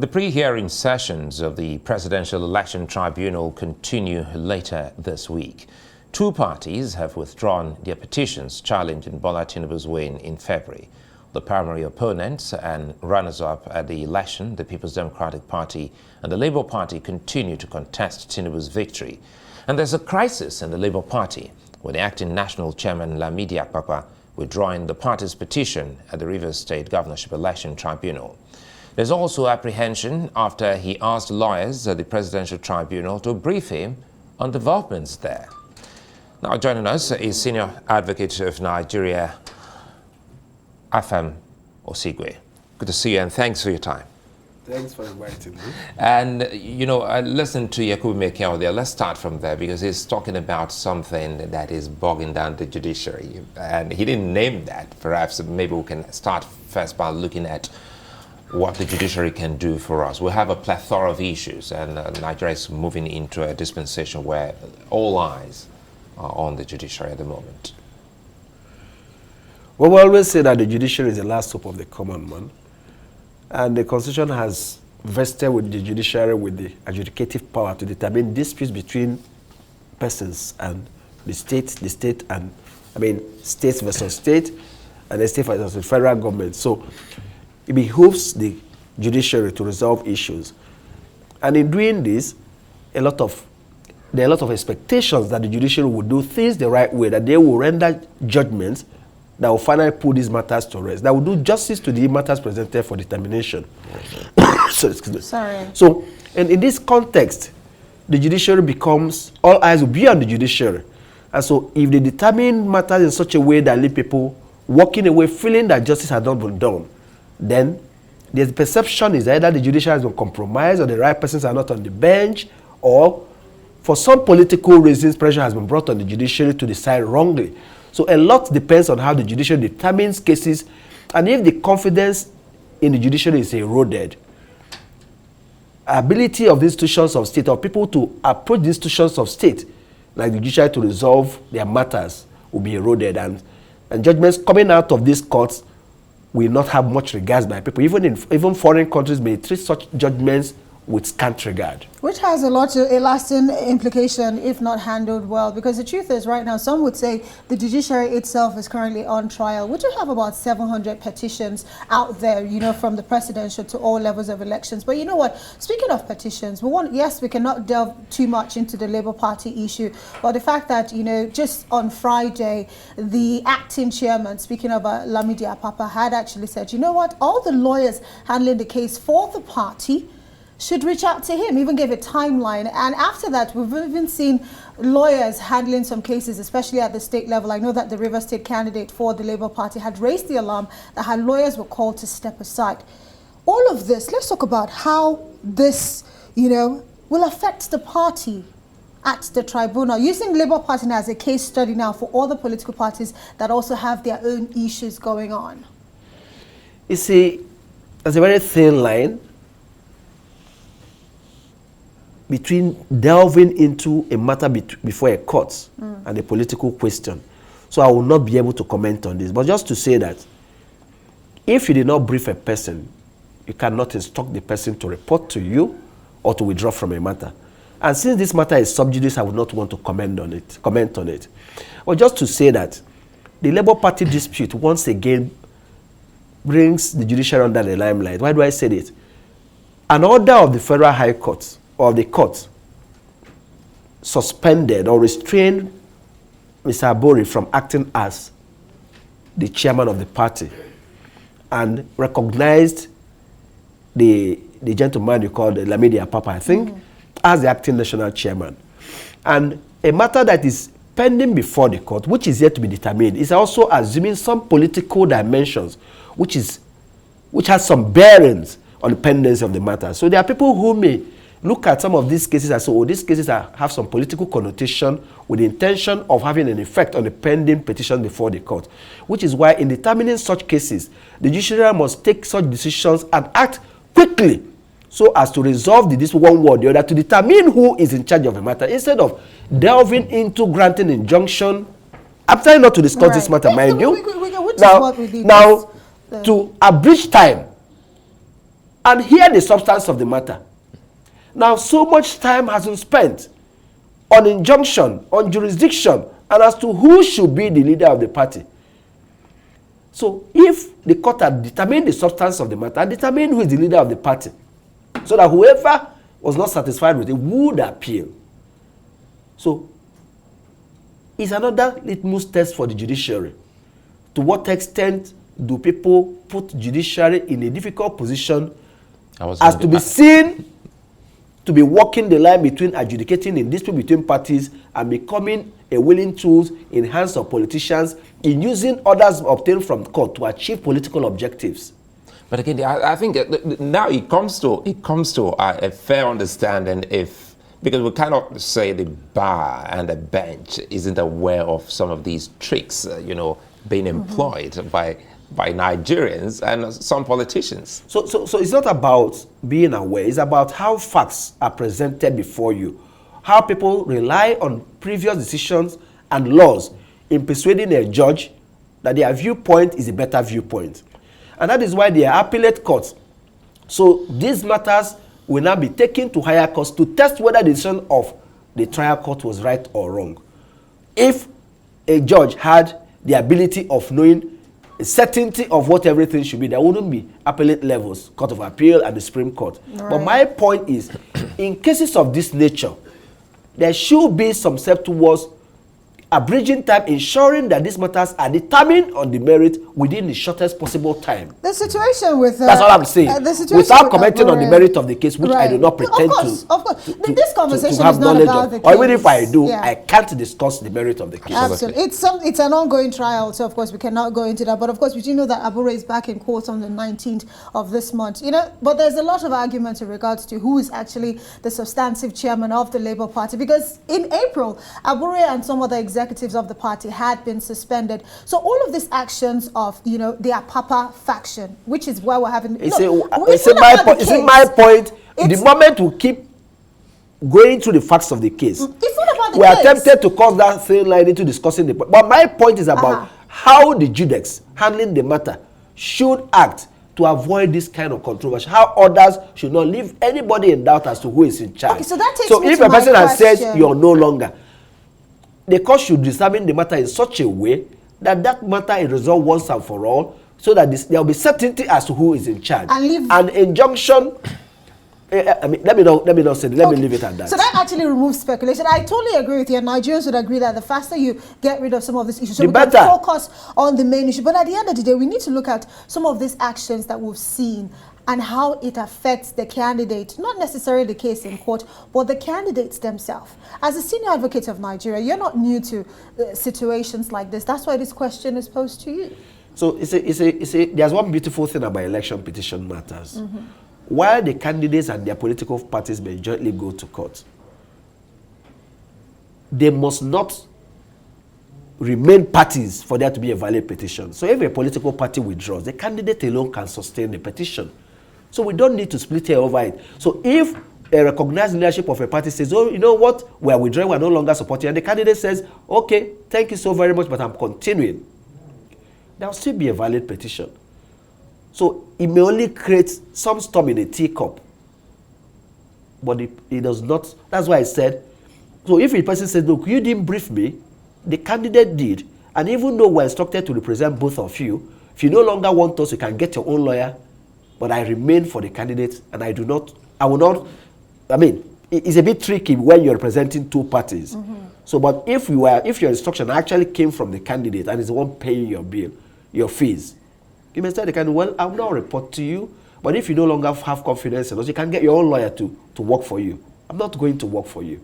The pre-hearing sessions of the Presidential Election Tribunal continue later this week. Two parties have withdrawn their petitions challenging Bola Tinubu's win in February. The primary opponents and runners-up at the election, the People's Democratic Party and the Labour Party, continue to contest Tinubu's victory. And there's a crisis in the Labour Party, with the acting national chairman Lamidi Akpakpa withdrawing the party's petition at the Rivers State Governorship Election Tribunal. There's also apprehension after he asked lawyers at the Presidential Tribunal to brief him on developments there. Now joining us is Senior Advocate of Nigeria, Afam Osigwe. Good to see you and thanks for your time. Thanks for inviting me. And, you know, I listened to Yakubu Mekiao there. Let's start from there because he's talking about something that is bogging down the judiciary. And he didn't name that. Perhaps maybe we can start first by looking at what the judiciary can do for us. We have a plethora of issues, and Nigeria is moving into a dispensation where all eyes are on the judiciary at the moment. Well, we always say that the judiciary is the last hope of the common man. And the Constitution has vested with the judiciary with the adjudicative power to determine disputes between persons and the state states versus state, and the state versus the federal government. So it behooves the judiciary to resolve issues. And in doing this, there are a lot of expectations that the judiciary will do things the right way, that they will render judgments that will finally put these matters to rest, that will do justice to the matters presented for determination. So, and in this context, the judiciary becomes, all eyes will be on the judiciary. And so if they determine matters in such a way that leave people walking away feeling that justice has not been done, then the perception is either the judiciary has been compromised or the right persons are not on the bench, or for some political reasons, pressure has been brought on the judiciary to decide wrongly. So a lot depends on how the judiciary determines cases, and if the confidence in the judiciary is eroded, ability of the institutions of state or people to approach the institutions of state, like the judiciary, to resolve their matters will be eroded, and judgments coming out of these courts will not have much regard by people. Even foreign countries may treat such judgments with scant regard. Which has a lasting implication if not handled well, because the truth is right now, some would say the judiciary itself is currently on trial. We do have about 700 petitions out there, you know, from the presidential to all levels of elections. But you know what, speaking of petitions, we cannot delve too much into the Labour Party issue, but the fact that, you know, just on Friday, the acting chairman, speaking of Lamidi Akpakpa, had actually said, you know what, all the lawyers handling the case for the party should reach out to him, even gave a timeline. And after that, we've even seen lawyers handling some cases, especially at the state level. I know that the Rivers State candidate for the Labour Party had raised the alarm that her lawyers were called to step aside. All of this, let's talk about how this, you know, will affect the party at the tribunal, using Labour Party as a case study now for all the political parties that also have their own issues going on. You see, there's a very thin line between delving into a matter before a court and a political question. So I will not be able to comment on this. But just to say that if you did not brief a person, you cannot instruct the person to report to you or to withdraw from a matter. And since this matter is sub judice, I would not want to comment on it. But just to say that the Labour Party dispute once again brings the judiciary under the limelight. Why do I say this? An order of the Federal High Court or the court suspended or restrained Mr. Abori from acting as the chairman of the party and recognized the gentleman you called Lamidi Akpakpa, I think, as the acting national chairman. And a matter that is pending before the court, which is yet to be determined, is also assuming some political dimensions, which has some bearings on the pendency of the matter. So there are people who may look at some of these cases and say, oh, these cases have some political connotation with the intention of having an effect on the pending petition before the court, which is why in determining such cases, the judiciary must take such decisions and act quickly so as to resolve the dispute one way or the other, to determine who is in charge of the matter, instead of delving into granting injunction. I'm trying not to discuss this matter, mind you. Now, to abridge time, and hear the substance of the matter. Now, so much time has been spent on injunction, on jurisdiction, and as to who should be the leader of the party. So if the court had determined the substance of the matter and determined who is the leader of the party, so that whoever was not satisfied with it would appeal. So it's another litmus test for the judiciary. To what extent do people put judiciary in a difficult position as to be seen to be walking the line between adjudicating in dispute between parties and becoming a willing tool in hands of politicians in using orders obtained from court to achieve political objectives? But again, I think now it comes to a fair understanding because we cannot say the bar and the bench isn't aware of some of these tricks, being employed by Nigerians and some politicians. So it's not about being aware. It's about how facts are presented before you, how people rely on previous decisions and laws in persuading a judge that their viewpoint is a better viewpoint. And that is why they are appellate courts. So these matters will now be taken to higher courts to test whether the decision of the trial court was right or wrong. If a judge had the ability of knowing a certainty of what everything should be, there wouldn't be appellate levels, Court of Appeal and the Supreme Court. Right. But my point is, in cases of this nature, there should be some step towards abridging time, ensuring that these matters are determined on the merit within the shortest possible time. The situation with... that's all I'm saying. Without commenting on the merit of the case, which I do not pretend of course. This conversation to have is not knowledge about of. the case. Or even if I do, I can't discuss the merit of the case. Absolutely. It's an ongoing trial, so of course we cannot go into that. But of course, we do know that Abure is back in court on the 19th of this month. But there's a lot of argument in regards to who is actually the substantive chairman of the Labour Party. Because in April, Abure and some other executives of the party had been suspended. So all of these actions of, the Apapa faction, which is why we're having... It's my point. The moment we keep going through the facts of the case, it's not about the we case. are tempted to cross that thin line into discussing the point. But my point is about how the judex handling the matter should act to avoid this kind of controversy. How others should not leave anybody in doubt as to who is in charge. Okay, so that takes me if to a person has question. said you're no longer, the court should examine the matter in such a way that matter is resolved once and for all, so that there will be certainty as to who is in charge. And injunction, let me not say it. Let me leave it at that. So that actually removes speculation. I totally agree with you. And Nigerians would agree that the faster you get rid of some of these issues, so we can focus on the main issue. But at the end of the day, we need to look at some of these actions that we've seen and how it affects the candidate, not necessarily the case in court, but the candidates themselves. As a senior advocate of Nigeria, you're not new to situations like this. That's why this question is posed to you. So there's one beautiful thing about election petition matters. While the candidates and their political parties may jointly go to court, they must not remain parties for there to be a valid petition. So if a political party withdraws, the candidate alone can sustain the petition. So we don't need to split hair over it. So if a recognized leadership of a party says, oh, you know what, we are withdrawing, we are no longer supporting, and the candidate says, okay, thank you so very much, but I'm continuing, there will still be a valid petition. So it may only create some storm in a teacup, but it does not. That's why I said, so if a person says, look, you didn't brief me, the candidate did, and even though we're instructed to represent both of you, if you no longer want us, you can get your own lawyer, but I remain for the candidate, and I will not, it's a bit tricky when you're representing two parties. So, but if your instruction actually came from the candidate and is the one paying your bill, your fees, you may tell the candidate, well, I will not report to you, but if you no longer have confidence in us, you can get your own lawyer to work for you. I'm not going to work for you.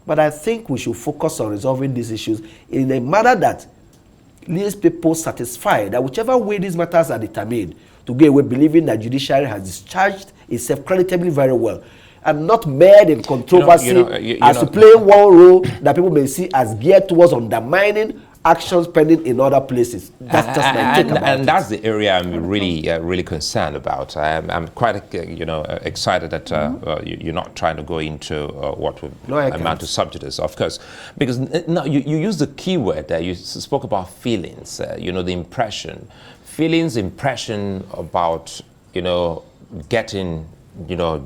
But I think we should focus on resolving these issues in a manner that leaves people satisfied that whichever way these matters are determined, to go away believing that judiciary has discharged itself creditably very well, and not mired in controversy as to play one role that people may see as geared towards undermining actions pending in other places. That's just my take about it. And that's the area I'm really concerned about. I'm quite excited that you're not trying to go into what would amount to subjudice, of course, because you used the key word there. You spoke about feelings. The impression about getting,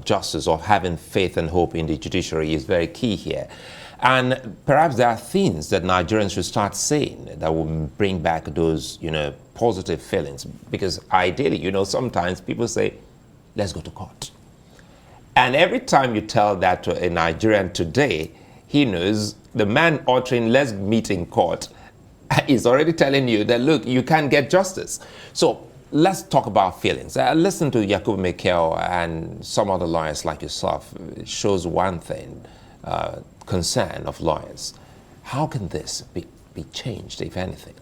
justice, or having faith and hope in the judiciary is very key here. And perhaps there are things that Nigerians should start saying that will bring back those, positive feelings. Because ideally, sometimes people say, let's go to court. And every time you tell that to a Nigerian today, he knows the man uttering let's meet in court is already telling you that, look, you can't get justice. So let's talk about feelings. Listen to Yakubu Mikel and some other lawyers like yourself. It shows one thing, concern of lawyers. How can this be changed, if anything?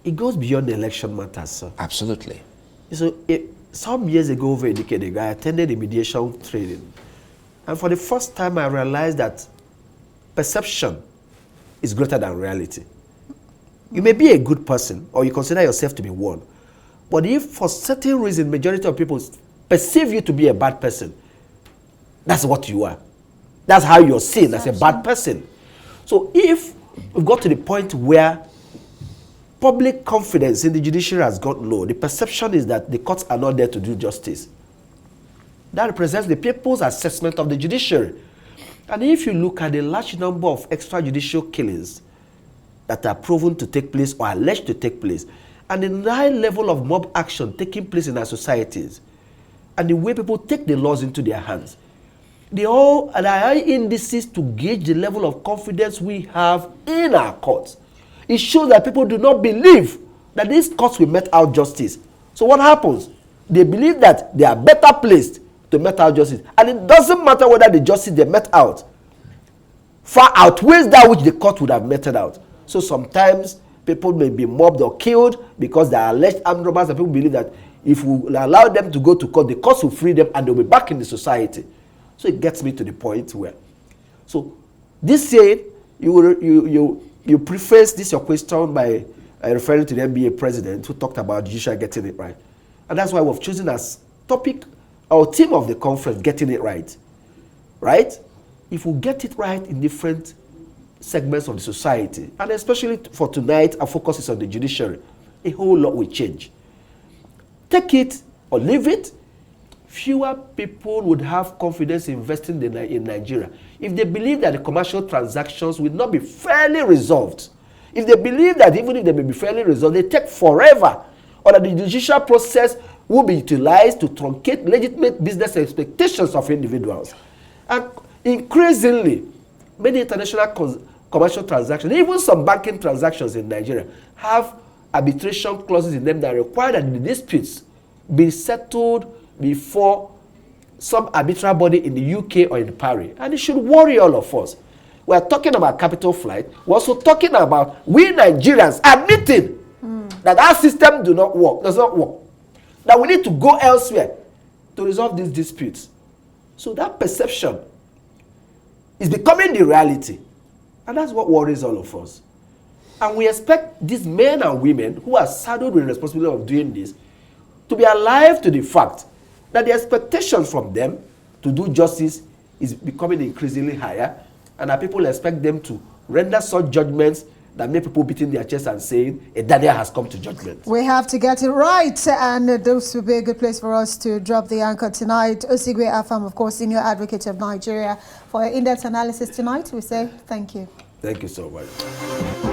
It goes beyond the election matters, sir. Absolutely. So some years ago, over a decade ago, I attended a mediation training. And for the first time, I realized that perception is greater than reality. You may be a good person, or you consider yourself to be one. But if for certain reason, majority of people perceive you to be a bad person, that's what you are. That's how you're seen as a bad person. So if we've got to the point where public confidence in the judiciary has got low, the perception is that the courts are not there to do justice. That represents the people's assessment of the judiciary. And if you look at the large number of extrajudicial killings that are proven to take place or alleged to take place, and the high level of mob action taking place in our societies, and the way people take the laws into their hands, they all are high indices to gauge the level of confidence we have in our courts. It shows that people do not believe that these courts will mete out justice. So what happens? They believe that they are better placed to mete out justice. And it doesn't matter whether the justice they met out far outweighs that which the court would have meted out. So sometimes people may be mobbed or killed because they are alleged armed robbers, and people believe that if we allow them to go to court, the courts will free them and they'll be back in the society. So it gets me to the point where, so this saying, you preface this your question by referring to the NBA president who talked about judicial getting it right. And that's why we've chosen as topic, our theme of the conference, getting it right. Right? If we get it right in different segments of the society, and especially for tonight, our focus is on the judiciary, a whole lot will change. Take it or leave it, fewer people would have confidence investing in Nigeria. If they believe that the commercial transactions will not be fairly resolved, if they believe that even if they may be fairly resolved, they take forever, or that the judicial process will be utilized to truncate legitimate business expectations of individuals. And increasingly, many international commercial transactions, even some banking transactions in Nigeria, have arbitration clauses in them that require that the disputes be settled before some arbitral body in the UK or in Paris. And it should worry all of us. We are talking about capital flight. We're also talking about we Nigerians admitting that our system does not work. That we need to go elsewhere to resolve these disputes. So that perception is becoming the reality. And that's what worries all of us. And we expect these men and women who are saddled with the responsibility of doing this to be alive to the fact that the expectations from them to do justice is becoming increasingly higher, and that people expect them to render such judgments that make people beating their chests and saying, a Daniel has come to judgment. We have to get it right, and this will be a good place for us to drop the anchor tonight. Osigwe Afam, of course, Senior Advocate of Nigeria, for your in-depth analysis tonight. We say thank you. Thank you so much.